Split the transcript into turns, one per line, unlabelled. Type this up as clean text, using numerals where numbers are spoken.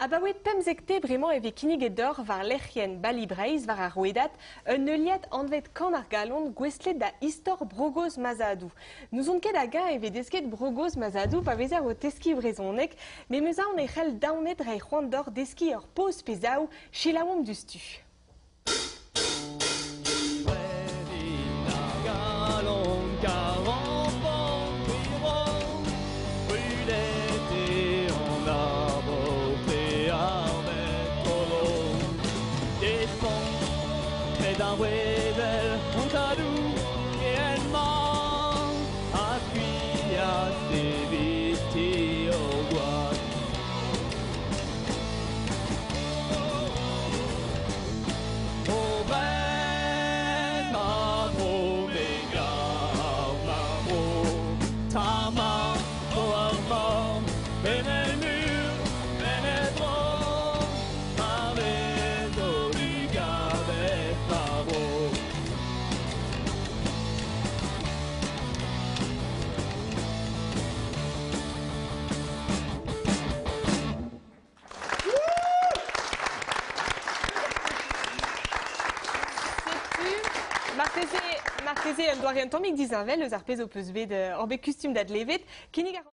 Abaouet pemzekte bremañ eve kinnig d'or var lec'hien bali breiz var ar rouedat un neuliad anvet kan ar galon gwestlet da istor brogoz mazadou. Nous on ket aga eve desket brogoz mazadou pa vezer o teski vrezonek, me meus aon e c'hell daonet rai c'hoant d'or deski ur poz pezaou chelaoum du stu.
D'un wevel on tadou et elle m'a appuyé à ses vestiges au bois. Au bain ma pro méga ma pro ta main au armand ben el mur ben el tron avec oligabe bravo.
Marteze un doare un tomik dizanvel eus ar pez o peus bet orbet kustum d'adlevet, kinnig